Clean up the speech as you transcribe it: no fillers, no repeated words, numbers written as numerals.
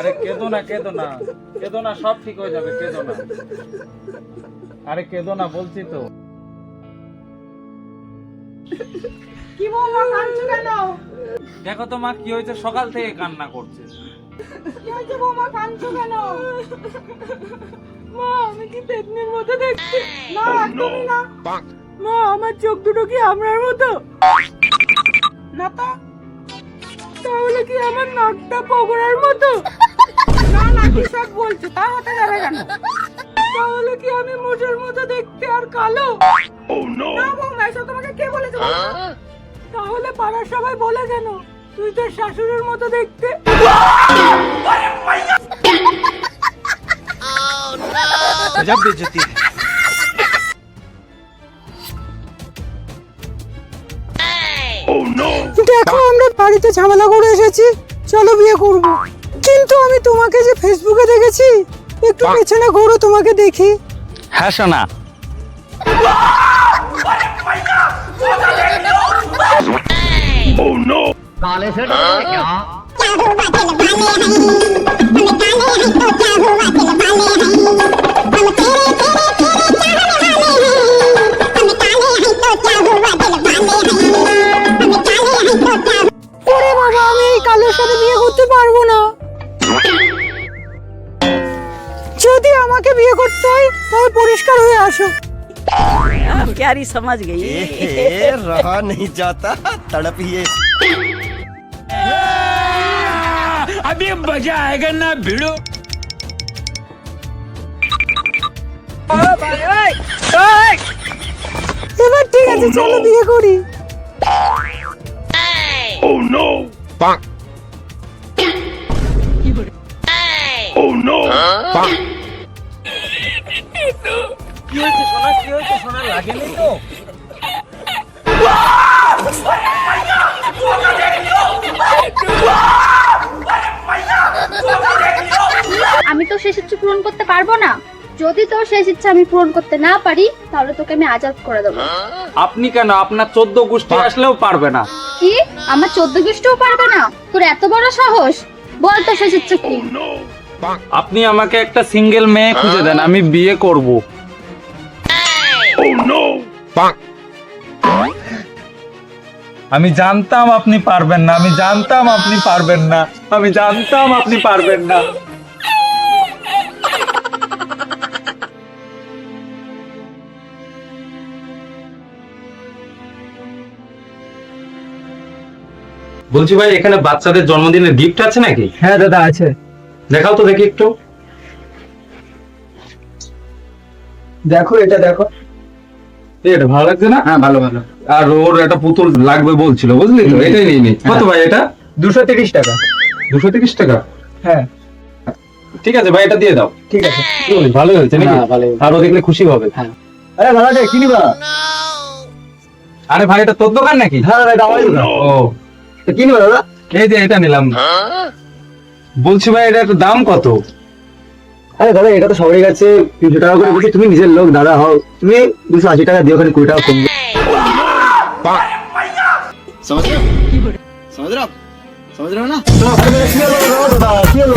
আরে কেঁদো না কেঁদো না কেঁদো না, সব ঠিক হয়ে যাবে, কেঁদো না। আরে কেঁদো না বলছি তো। কি বৌমা কাঁদছো কেন? দেখো তো মা কি হয়েছে, সকাল থেকে কান্না করছে। কি হয়েছে বৌমা কাঁদছো কেন? মা আমি কি পেতনির মতো দেখছি? না একদমই না। মা আমার চোখ দুটো কি আপনার মতো? না তো। তাহলে কি আমার নাকটা পগড়ার মতো? না না কি সব বলছো, তা হতে যাবে কেন? তাহলে কি আমি মোটের মতো দেখতে আর কালো? না বৌমা এসব তোমাকে কে বলেছে? তাহলে পাড়ার সবাই বলে কেন তুই তোর শাশুড়ির মতো দেখতে? गजब बेइज्जती है। দেখো আমরা বাড়িতে ঝামেলা করে এসেছি, চলো বিয়ে করব। কিন্তু আমি তোমাকে যে ফেসবুকে দেখেছি, একটু পেছনে ঘোরো তোমাকে দেখি। হ্যাঁ সোনা। काले से डरोगे क्या? ওরে বাবা আমি এই কালোর সাথে বিয়ে করতে পারবো না। যদি আমাকে বিয়ে করতে হয় তবে পরিষ্কার হয়ে আসো। प्यारी समझ गई। रहा नहीं जाता, तड़प ही है। अभी मजा आएगा ना भिड़ो। এবার ঠিক আছে চলো বিয়ে করি। Oh no! Bonk. Oh no! Bonk. কি হয়েছে সোনা, কি হয়েছে সোনা, লাগেনি তো? আমি তো শেষ ইচ্ছা পূরণ করতে পারবো না। যদি তোর শেষ ইচ্ছা আমি পূরণ করতে না পারি তাহলে তোকে আমি আজাদ করে দেবো। আপনি কেন, আপনার 14 গোষ্ঠী আসলেও পারবে না। কি আমার 14 গোষ্ঠীও পারবে না? তোর এত বড় সাহস? বল তোর শেষ ইচ্ছা কি? আপনি আমাকে একটা সিঙ্গেল মেয়ে খুঁজে দেন, আমি বিয়ে করব। Oh no! Bonk. আমি জানতাম আপনি পারবেন না, আমি জানতাম আপনি পারবেন না, আমি জানতাম আপনি পারবেন না। বলছি ভাই, এখানে বাচ্চাদের জন্মদিনের গিফট আছে নাকি? হ্যাঁ দাদা আছে। দেখাও তো দেখি একটু। দেখো এটা দেখো। এটা ভালো লাগছে না? হ্যাঁ ভালো ভালো। আর ওর একটা পুতুল লাগবে বলছিল, বুঝলি তো, এটাই নিয়ে নি। কত ভাই এটা? 230 টাকা। 230 টাকা? হ্যাঁ ঠিক আছে ভাই, এটা দিয়ে দাও। ঠিক আছে। কি বলিস, ভালো হয়েছে নাকি? হ্যাঁ, ভালো হয়েছে। আর ও দেখলে খুশি হবে। আরে ভালো রে কি নিবা? আরে ভাই, এটা তোর দোকান নাকি? হ্যাঁ এটা আমার দোকান। ও তো কি নিবা দাদা? এই যে এটা নিলাম। বলছি ভাই, এটা একটু দাম কত? আরে দাদা এটা তো সবাই কাছে 300 টাকা করে বলছি, তুমি নিজের লোক দাদা হও, তুমি 280 টাকা দিও, ওখানে 20 টাকা কমবে। समझ रहे हो? समझ रहे हो आप? समझ रहे हो ना? দাদা কি হলো?